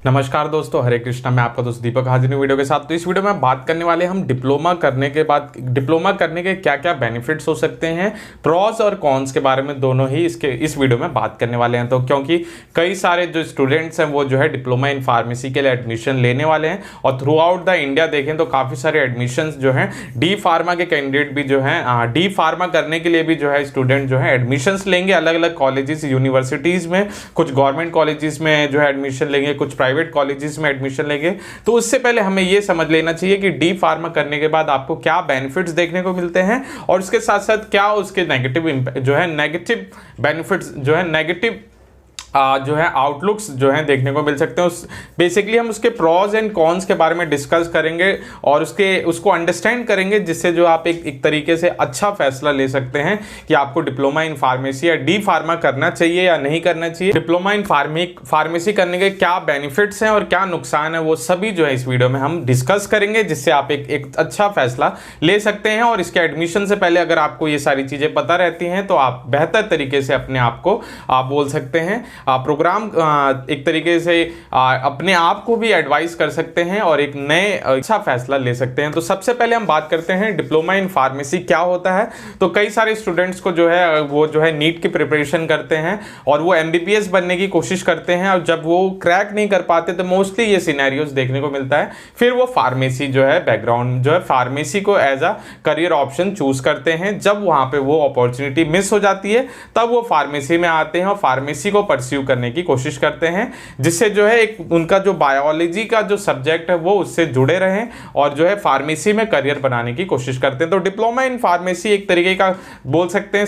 नमस्कार दोस्तों, हरे कृष्णा। मैं आपका दोस्त दीपक हाजिर हूं वीडियो के साथ। तो इस वीडियो में बात करने वाले हम डिप्लोमा करने के बाद डिप्लोमा करने के क्या क्या बेनिफिट्स हो सकते हैं, प्रॉस और कॉन्स के बारे में दोनों ही इस वीडियो में बात करने वाले हैं। तो क्योंकि कई सारे जो स्टूडेंट्स हैं वो जो है डिप्लोमा इन फार्मेसी के लिए एडमिशन लेने वाले हैं और थ्रू आउट द इंडिया देखें तो काफ़ी सारे एडमिशन जो हैं डी फार्मा के कैंडिडेट भी जो हैं डी फार्मा करने के लिए भी जो है स्टूडेंट जो है एडमिशन्स लेंगे अलग अलग कॉलेजेस यूनिवर्सिटीज़ में। कुछ गवर्नमेंट कॉलेजेस में जो है एडमिशन लेंगे, कुछ प्राइवेट कॉलेजेस में एडमिशन लेंगे। तो उससे पहले हमें यह समझ लेना चाहिए कि डी फार्मा करने के बाद आपको क्या बेनिफिट्स देखने को मिलते हैं और उसके साथ साथ क्या उसके नेगेटिव बेनिफिट्स जो है नेगेटिव जो है आउटलुक्स जो है देखने को मिल सकते हैं। बेसिकली हम उसके प्रॉस एंड कॉन्स के बारे में डिस्कस करेंगे और उसको अंडरस्टैंड करेंगे, जिससे जो आप एक तरीके से अच्छा फैसला ले सकते हैं कि आपको डिप्लोमा इन फार्मेसी या डी फार्मा करना चाहिए या नहीं करना चाहिए। डिप्लोमा इन फार्मेसी करने के क्या बेनिफिट्स हैं और क्या नुकसान है, वो सभी जो है इस वीडियो में हम डिस्कस करेंगे, जिससे आप एक अच्छा फैसला ले सकते हैं। और इसके एडमिशन से पहले अगर आपको ये सारी चीज़ें पता रहती हैं तो आप बेहतर तरीके से अपने आप को आप बोल सकते हैं प्रोग्राम एक तरीके से अपने आप को भी एडवाइस कर सकते हैं और एक नए अच्छा फैसला ले सकते हैं। तो सबसे पहले हम बात करते हैं डिप्लोमा इन फार्मेसी क्या होता है। तो कई सारे स्टूडेंट्स को जो है वो जो है नीट की प्रिपरेशन करते हैं और वो एमबीबीएस बनने की कोशिश करते हैं और जब वो क्रैक नहीं कर पाते तो मोस्टली ये सिनेरियोज देखने को मिलता है। फिर वो फार्मेसी जो है बैकग्राउंड जो है फार्मेसी को as a career option choose करते हैं। जब वहां पे वो अपॉर्चुनिटी मिस हो जाती है तब वो फार्मेसी में आते हैं और फार्मेसी को परस्यू करने की कोशिश करते हैं, जिससे जो है एक उनका जो बायोलॉजी का जो सब्जेक्ट है वो उससे जुड़े रहें और जो है फार्मेसी में करियर बनाने की कोशिश करते हैं। तो डिप्लोमा इन फार्मेसी एक तरीके का बोल सकते हैं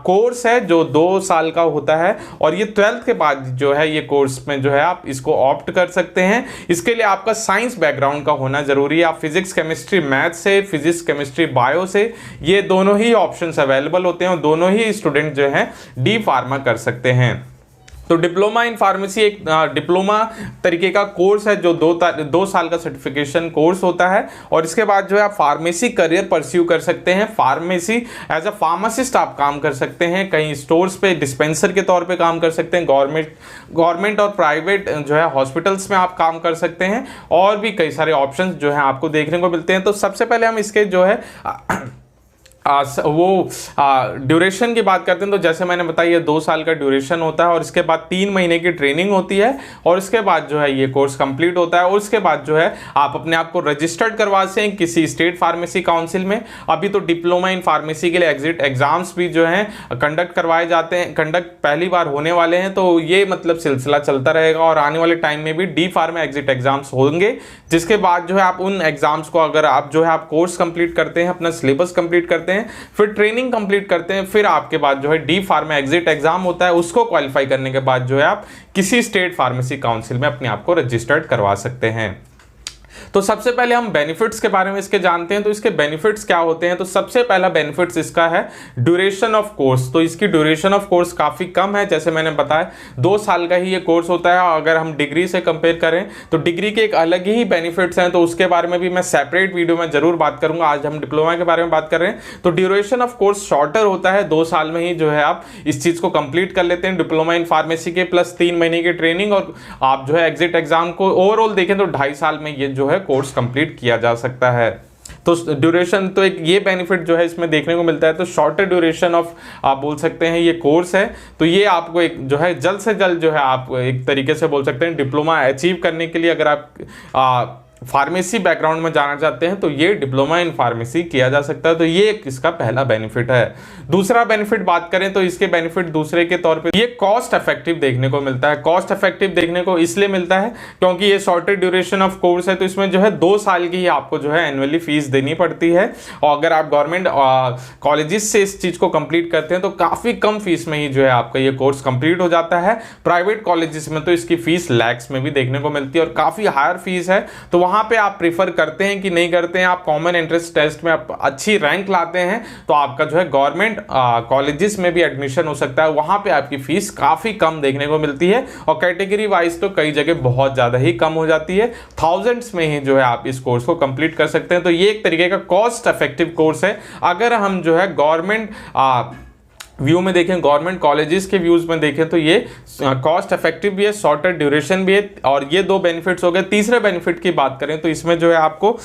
कोर्स है जो 2 साल का होता है और ये 12th के बाद जो है ये कोर्स में जो है आप इसको ऑप्ट कर सकते हैं। इसके लिए आपका साइंस बैकग्राउंड का होना जरूरी है। आप फिजिक्स केमिस्ट्री मैथ से, फिजिक्स केमिस्ट्री बायो से, ये दोनों ही ऑप्शंस अवेलेबल होते हैं और दोनों ही स्टूडेंट जो है डी फार्मा कर सकते हैं। तो डिप्लोमा इन फार्मेसी एक डिप्लोमा तरीके का कोर्स है जो 2 साल का सर्टिफिकेशन कोर्स होता है और इसके बाद जो है आप फार्मेसी करियर परस्यू कर सकते हैं। फार्मेसी एज अ फार्मासिस्ट आप काम कर सकते हैं, कहीं स्टोर्स पे डिस्पेंसर के तौर पे काम कर सकते हैं, गवर्नमेंट और प्राइवेट जो है हॉस्पिटल्स में आप काम कर सकते हैं और भी कई सारे ऑप्शंस जो है आपको देखने को मिलते हैं। तो सबसे पहले हम इसके जो है ड्यूरेशन की बात करते हैं। तो जैसे मैंने बताया 2 साल का ड्यूरेशन होता है और इसके बाद 3 महीने की ट्रेनिंग होती है और इसके बाद जो है ये कोर्स कंप्लीट होता है और उसके बाद जो है आप अपने आप को रजिस्टर्ड करवा सकें किसी स्टेट फार्मेसी काउंसिल में। अभी तो डिप्लोमा इन फार्मेसी के लिए एग्जिट एग्जाम्स भी जो हैं कंडक्ट करवाए जाते हैं, कंडक्ट पहली बार होने वाले हैं। तो ये मतलब सिलसिला चलता रहेगा और आने वाले टाइम में भी डी फार्मा एग्जिट एग्जाम्स होंगे, जिसके बाद जो है आप उन एग्जाम्स को अगर आप जो है आप कोर्स कंप्लीट करते हैं, अपना सिलेबस कंप्लीट करते हैं, फिर ट्रेनिंग कंप्लीट करते हैं, फिर आपके बाद जो है डी फार्मा एग्जिट एग्जाम होता है। उसको क्वालिफाई करने के बाद जो है आप किसी स्टेट फार्मेसी काउंसिल में अपने आप को रजिस्टर्ड करवा सकते हैं। तो सबसे पहले हम बेनिफिट्स के बारे में इसके जानते हैं। तो इसके बेनिफिट्स क्या होते हैं। तो सबसे पहला बेनिफिट्स इसका है ड्यूरेशन ऑफ कोर्स। तो इसकी ड्यूरेशन ऑफ कोर्स काफ़ी कम है, जैसे मैंने बताया 2 साल का ही ये कोर्स होता है। अगर हम डिग्री से कंपेयर करें तो डिग्री के एक अलग ही बेनिफिट्स हैं, तो उसके बारे में भी मैं सेपरेट वीडियो में जरूर बात करूंगा। आज हम डिप्लोमा के बारे में बात कर रहे हैं। तो ड्यूरेशन ऑफ कोर्स शॉर्टर होता है, 2 साल में ही जो है आप इस चीज़ को कंप्लीट कर लेते हैं डिप्लोमा इन फार्मेसी के, प्लस 3 महीने की ट्रेनिंग और आप जो है एग्जिट एग्जाम को ओवरऑल देखें तो 2.5 साल में ये जो है कोर्स कंप्लीट किया जा सकता है। तो ड्यूरेशन तो एक ये बेनिफिट जो है इसमें देखने को मिलता है। तो शॉर्टर ड्यूरेशन ऑफ आप बोल सकते हैं ये कोर्स है। तो ये आपको एक जो है जल्द से जल्द जो है आप एक तरीके से बोल सकते हैं डिप्लोमा अचीव करने के लिए अगर आप फार्मेसी बैकग्राउंड में जाना चाहते हैं तो ये डिप्लोमा इन फार्मेसी किया जा सकता है। तो ये इसका पहला बेनिफिट है। दूसरा बेनिफिट बात करें तो इसके बेनिफिट दूसरे के तौर पे ये कॉस्ट इफेक्टिव देखने को मिलता है। कॉस्ट इफेक्टिव देखने को इसलिए मिलता है क्योंकि ये शॉर्टर ड्यूरेशन ऑफ कोर्स है, तो इसमें जो है 2 साल की ही आपको जो है एनुअली फीस देनी पड़ती है और अगर आप गवर्नमेंट कॉलेजेस से इस चीज को कंप्लीट करते हैं तो काफी कम फीस में ही जो है आपका ये कोर्स कंप्लीट हो जाता है। प्राइवेट कॉलेजेस में तो इसकी फीस लैक्स में भी देखने को मिलती है और काफी हायर फीस है। तो वहां पे आप प्रीफर करते हैं कि नहीं करते हैं, आप कॉमन एंट्रेंस टेस्ट में आप अच्छी रैंक लाते हैं तो आपका जो है गवर्नमेंट कॉलेजेस में भी एडमिशन हो सकता है। वहां पे आपकी फीस काफी कम देखने को मिलती है और कैटेगरी वाइज तो कई जगह बहुत ज्यादा ही कम हो जाती है। थाउजेंड्स में ही जो है आप इस कोर्स को कंप्लीट कर सकते हैं। तो ये एक तरीके का कॉस्ट इफेक्टिव कोर्स है। अगर हम जो है गवर्नमेंट व्यू में देखें, गवर्नमेंट कॉलेजेस के व्यूज में देखें तो ये कॉस्ट इफेक्टिव भी है, शॉर्टर ड्यूरेशन भी है, और ये 2 बेनिफिट्स हो गए। तीसरे बेनिफिट की बात करें तो इसमें जो है आपको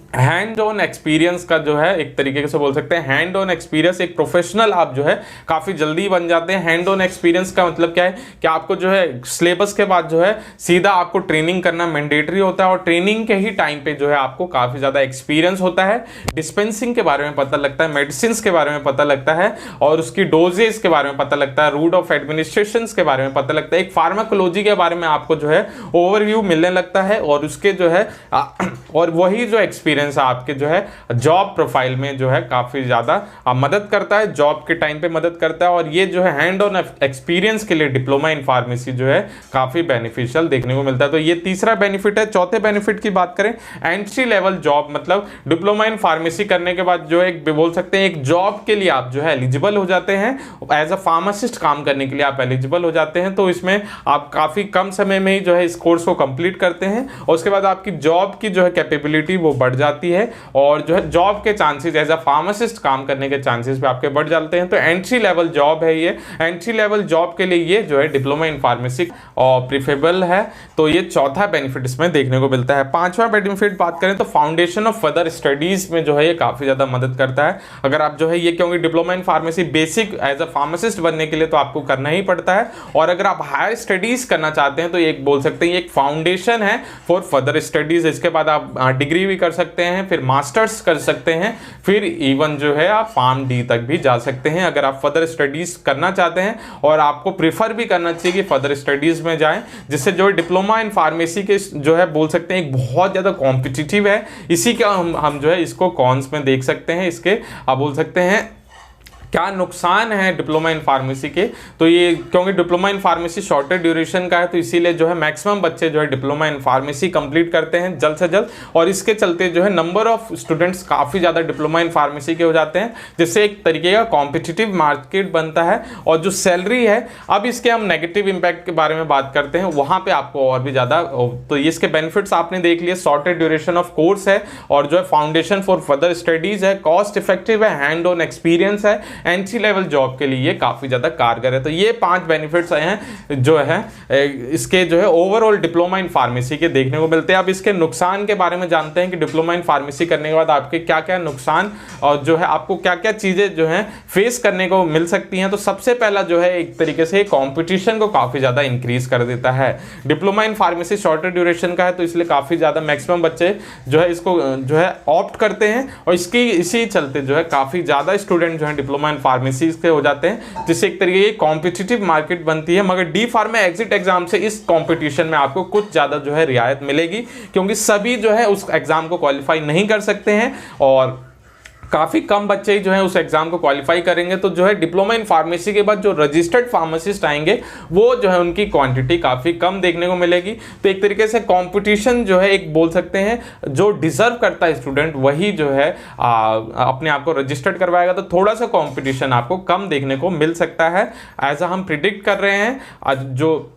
हैंड ऑन एक्सपीरियंस का जो है, एक तरीके से बोल सकते हैं हैंड ऑन एक्सपीरियंस, एक प्रोफेशनल आप जो है काफ़ी जल्दी बन जाते हैं। हैंड ऑन एक्सपीरियंस का मतलब क्या है कि आपको जो है सिलेबस के बाद जो है सीधा आपको ट्रेनिंग करना मैंडेटरी होता है, और ट्रेनिंग के ही टाइम पे जो है आपको काफ़ी ज़्यादा एक्सपीरियंस होता है, डिस्पेंसिंग के बारे में पता लगता है, मेडिसिन के बारे में पता लगता है, और उसकी डोजेस के बारे में पता लगता है, रूट ऑफ एडमिनिस्ट्रेशन के बारे में पता लगता है, एक फार्माकोलॉजी के बारे में आपको जो है ओवरव्यू मिलने लगता है, और उसके जो है और वही जो एक्सपीरियंस आपके जो है जॉब प्रोफाइल में जो है काफी ज्यादा मदद करता है, जॉब के टाइम पे मदद करता है। और ये जो है हैंड ऑन एक्सपीरियंस के लिए डिप्लोमा इन फार्मेसी जो है काफी बेनिफिशियल देखने को मिलता है। तो ये तीसरा बेनिफिट है। चौथे बेनिफिट की बात करें, एंट्री लेवल जॉब, मतलब डिप्लोमा इन फार्मेसी करने के बाद जो है बोल सकते हैं एक जॉब के लिए आप जो है एलिजिबल हो जाते हैं, एज अ फार्मासिस्ट काम करने के लिए आप एलिजिबल हो जाते हैं। तो इसमें आप काफी कम समय में ही जो है इस कोर्स को कंप्लीट करते हैं, और उसके बाद आपकी जॉब की जो है कैपेबिलिटी वो बढ़ जाती है, और जो है जॉब के चांसेस एज अ फार्मासिस्ट काम करने के चांसेस भी आपके बढ़ जाते हैं। तो एंट्री लेवल जॉब है ये, एंट्री लेवल जॉब के लिए ये जो है डिप्लोमा इन फार्मेसी और प्रीफरेबल है। तो ये चौथा बेनिफिट इसमें देखने को मिलता है। पांचवा बेनिफिट बात करें तो फाउंडेशन ऑफ फर्दर स्टडीज में जो है ये काफी ज्यादा मदद करता है। अगर आप जो है ये, क्योंकि diploma in pharmacy basic as a pharmacist बनने के लिए तो आपको करना ही पड़ता है, और अगर आप हायर स्टडीज करना चाहते हैं तो एक बोल सकते हैं एक फाउंडेशन है फॉर फर्दर स्टडीज। इसके बाद आप डिग्री भी कर सकते हैं, फिर मास्टर्स कर सकते हैं, फिर इवन जो है आप फार्म डी तक भी जा सकते हैं अगर आप फर्दर स्टडीज करना चाहते हैं। और आपको प्रीफर भी करना चाहिए कि फर्दर स्टडीज में जाएं, जिससे जो डिप्लोमा इन फार्मेसी के जो है बोल सकते हैं एक बहुत ज्यादा कॉम्पिटिटिव है। इसी का हम जो है इसको कॉन्स में देख सकते हैं। इसके आप बोल सकते हैं क्या नुकसान है डिप्लोमा इन फार्मेसी के, तो ये क्योंकि diploma in pharmacy shorter duration का है, तो इसीलिए जो है मैक्सिमम बच्चे जो है डिप्लोमा इन फार्मेसी कंप्लीट करते हैं जल्द से जल्द, और इसके चलते जो है नंबर ऑफ स्टूडेंट्स काफ़ी ज़्यादा डिप्लोमा इन फार्मेसी के हो जाते हैं, जिससे एक तरीके का कॉम्पिटिटिव मार्केट बनता है। और जो सैलरी है, अब इसके हम नेगेटिव इम्पैक्ट के बारे में बात करते हैं, वहाँ पर आपको और भी ज़्यादा, तो इसके बेनिफिट्स आपने देख लिए, शॉर्टर ड्यूरेशन ऑफ कोर्स है, और जो है फाउंडेशन फॉर फर्दर स्टडीज है, कॉस्ट इफेक्टिव है, हैंड ऑन एक्सपीरियंस है, एंट्री लेवल जॉब के लिए ये काफी ज्यादा कारगर है। तो ये 5 बेनिफिट्स हैं जो है इसके जो है ओवरऑल डिप्लोमा इन फार्मेसी के देखने को मिलते हैं। अब इसके नुकसान के बारे में जानते हैं कि डिप्लोमा इन फार्मेसी करने के बाद आपके क्या क्या नुकसान और जो है आपको क्या क्या चीजें जो है फेस करने को मिल सकती हैं। तो सबसे पहला जो है एक तरीके से कंपटीशन को काफी ज्यादा इंक्रीज कर देता है। Diploma in pharmacy shorter duration का है, तो इसलिए काफी ज्यादा मैक्सिमम बच्चे जो है इसको जो है ऑप्ट करते हैं, और इसी चलते जो है काफी ज्यादा स्टूडेंट जो है डिप्लोमा इन फार्मेसी के हो जाते हैं, जिससे एक तरीके की कॉम्पिटिटिव मार्केट बनती है। मगर डी फार्मा एग्जिट एग्जाम से इस कंपटीशन में आपको कुछ ज्यादा जो है रियायत मिलेगी, क्योंकि सभी जो है उस एग्जाम को क्वालिफाई नहीं कर सकते हैं, और काफ़ी कम बच्चे ही जो है उस एग्जाम को क्वालिफाई करेंगे। तो जो है डिप्लोमा इन फार्मेसी के बाद जो रजिस्टर्ड फार्मासिस्ट आएंगे वो जो है उनकी क्वांटिटी काफ़ी कम देखने को मिलेगी। तो एक तरीके से कंपटीशन जो है एक बोल सकते हैं जो डिजर्व करता है स्टूडेंट वही जो है अपने आप को रजिस्टर्ड करवाएगा। तो थोड़ा सा कंपटीशन आपको कम देखने को मिल सकता है, ऐसा हम प्रिडिक्ट कर रहे हैं।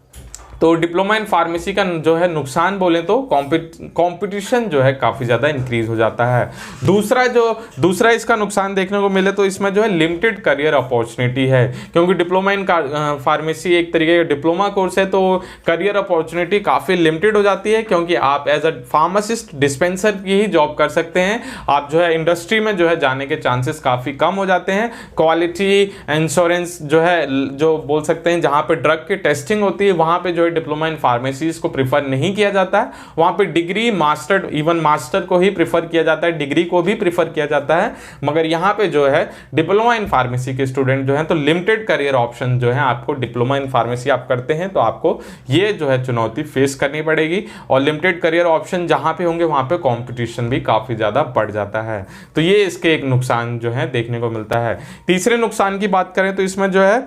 तो डिप्लोमा इन फार्मेसी का जो है नुकसान बोले तो कंपटीशन जो है काफ़ी ज़्यादा इंक्रीज हो जाता है। दूसरा इसका नुकसान देखने को मिले तो इसमें जो है लिमिटेड करियर अपॉर्चुनिटी है, क्योंकि डिप्लोमा इन फार्मेसी एक तरीके का डिप्लोमा कोर्स है, तो करियर अपॉर्चुनिटी काफ़ी लिमिटेड हो जाती है, क्योंकि आप एज अ फार्मासिस्ट डिस्पेंसर की ही जॉब कर सकते हैं। आप जो है इंडस्ट्री में जो है जाने के चांसेस काफ़ी कम हो जाते हैं। क्वालिटी इंश्योरेंस जो है जो बोल सकते हैं जहाँ पे ड्रग की टेस्टिंग होती है वहाँ पे जो डिप्लोमा इन फार्मेसीज को प्रीफर नहीं किया जाता है। वहां पे डिग्री मास्टर, इवन मास्टर को ही प्रीफर किया जाता है, डिग्री को भी प्रीफर किया जाता है। मगर यहाँ पे जो है डिप्लोमा इन फार्मेसी के स्टूडेंट जो हैं तो लिमिटेड करियर ऑप्शन जो है आपको डिप्लोमा इन फार्मेसी आप करते हैं तो आपको ये जो है चुनौती फेस करनी पड़ेगी, और लिमिटेड करियर ऑप्शन जहाँ पे होंगे वहाँ पे कॉम्पिटिशन भी काफी ज्यादा बढ़ जाता है। तो ये इसके एक नुकसान जो है देखने को मिलता है। तीसरे नुकसान की बात करें तो इसमें जो है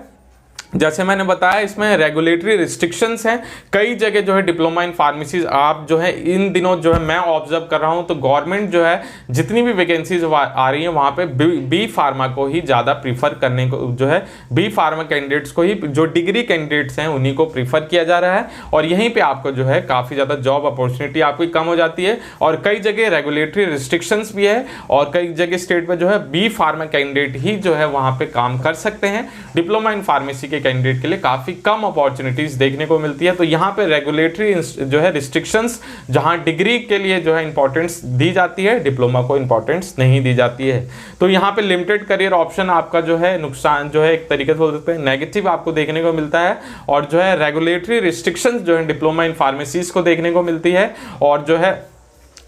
जैसे मैंने बताया इसमें रेगुलेटरी रिस्ट्रिक्शंस हैं। कई जगह जो है डिप्लोमा इन फार्मेसीज आप जो है इन दिनों जो है मैं ऑब्जर्व कर रहा हूं तो गवर्नमेंट जो है जितनी भी वैकेंसीज आ रही हैं वहां पे बी फार्मा को ही ज़्यादा प्रीफर करने को जो है बी फार्मा कैंडिडेट्स को ही, जो डिग्री कैंडिडेट्स हैं उन्हीं को प्रीफर किया जा रहा है और यहीं पर आपको जो है काफ़ी ज़्यादा जॉब अपॉर्चुनिटी आपकी कम हो जाती है। और कई जगह रेगुलेटरी रिस्ट्रिक्शंस भी है और कई जगह स्टेट में जो है बी फार्मा कैंडिडेट ही जो है वहां पे काम कर सकते हैं। डिप्लोमा इन फार्मेसी के कैंडिडेट के लिए काफी कम अपॉर्चुनिटीज देखने को मिलती है। तो यहाँ पे रेगुलेटरी जो है रिस्ट्रिक्शंस, जहां डिग्री के लिए जो है इंपॉर्टेंस दी जाती है, डिप्लोमा को इंपॉर्टेंस नहीं दी जाती है। तो यहाँ पे लिमिटेड करियर ऑप्शन आपका जो है नुकसान जो है एक तरीके से बोल सकते हैं नेगेटिव आपको देखने को मिलता है। और जो है रेगुलेटरी रिस्ट्रिक्शंस जो है डिप्लोमा इन फार्मेसीज को देखने को मिलती है। और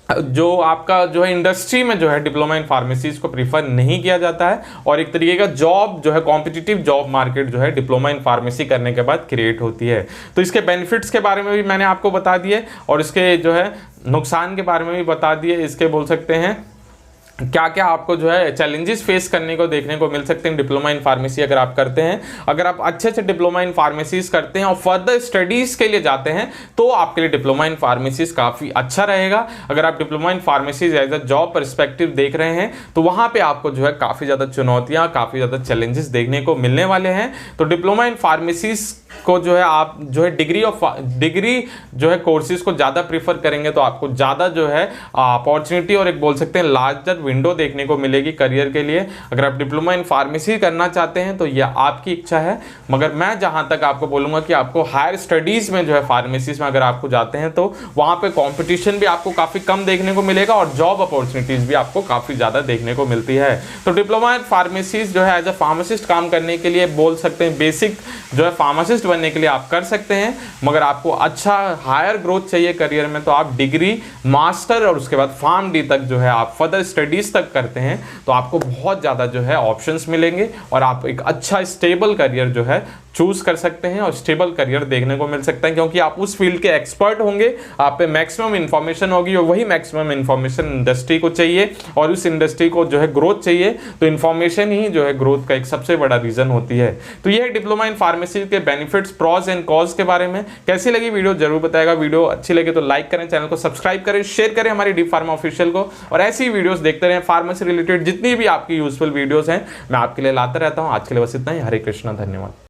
जो आपका जो है इंडस्ट्री में जो है डिप्लोमा इन फार्मेसीज को प्रीफर नहीं किया जाता है और एक तरीके का जॉब जो है कॉम्पिटिटिव जॉब मार्केट जो है डिप्लोमा इन फार्मेसी करने के बाद क्रिएट होती है। तो इसके बेनिफिट्स के बारे में भी मैंने आपको बता दिए और इसके जो है नुकसान के बारे में भी बता दिए। इसके बोल सकते हैं क्या क्या आपको जो है चैलेंजेस फेस करने को देखने को मिल सकते हैं डिप्लोमा इन फार्मेसी अगर आप करते हैं। अगर आप अच्छे से डिप्लोमा इन फार्मेसीज करते हैं और फर्दर स्टडीज के लिए जाते हैं तो आपके लिए डिप्लोमा इन फार्मेसीज काफ़ी अच्छा रहेगा। अगर आप diploma in pharmacies as a job perspective देख रहे हैं तो वहाँ पे आपको जो है काफ़ी ज़्यादा चुनौतियाँ, काफ़ी ज़्यादा चैलेंजेस देखने को मिलने वाले हैं। तो डिप्लोमा इन फार्मेसीज को जो है आप जो है डिग्री जो है कोर्सेज को ज़्यादा प्रीफर करेंगे तो आपको ज़्यादा जो है अपॉर्चुनिटी और एक बोल सकते हैं लार्जर विंडो देखने को मिलेगी करियर के लिए। अगर आप डिप्लोमा इन फार्मेसी करना चाहते हैं तो यह आपकी इच्छा है, मगर मैं जहां तक आपको बोलूंगा कि आपको हायर स्टडीज में जो है फार्मेसीज में अगर आपको जाते हैं तो वहां पे कंपटीशन भी आपको काफ़ी कम देखने को मिलेगा और जॉब अपॉर्चुनिटीज भी आपको काफ़ी ज़्यादा देखने को मिलती है। तो डिप्लोमा इन फार्मेसीज जो है एज अ फार्मासिस्ट काम करने के लिए बोल सकते हैं बेसिक जो है फार्मासिस्ट बनने के लिए आप कर सकते हैं, मगर आपको अच्छा हायर ग्रोथ चाहिए करियर में तो आप डिग्री, मास्टर और उसके बाद फार्म डी तक जो है आप फर्दर स्टडीज तक करते हैं तो आपको बहुत ज़्यादा जो है ऑप्शंस मिलेंगे और आप एक अच्छा स्टेबल करियर जो है चूज कर सकते हैं और स्टेबल करियर देखने को मिल सकता है क्योंकि आप उस फील्ड के एक्सपर्ट होंगे, आप पे मैक्सिमम इंफॉर्मेशन होगी और वही मैक्सिमम इंफॉर्मेशन इंडस्ट्री को चाहिए और उस इंडस्ट्री को जो है ग्रोथ चाहिए। तो इंफॉर्मेशन ही जो है ग्रोथ का एक सबसे बड़ा रीजन होती है। तो ये है डिप्लोमा इन फार्मेसी के बेनिफिट्स, प्रॉज एंड कॉज के बारे में। कैसी लगी वीडियो जरूर बताएगा। वीडियो अच्छी लगे तो लाइक करें, चैनल को सब्सक्राइब करें, शेयर करें हमारी डी फार्मा ऑफिशियल को और ऐसी वीडियोस देखते रहें। फार्मेसी रिलेटेड जितनी भी आपकी यूजफुल वीडियोस हैं मैं आपके लिए लाता रहता हूं। आज के लिए बस इतना ही। हरे कृष्णा, धन्यवाद।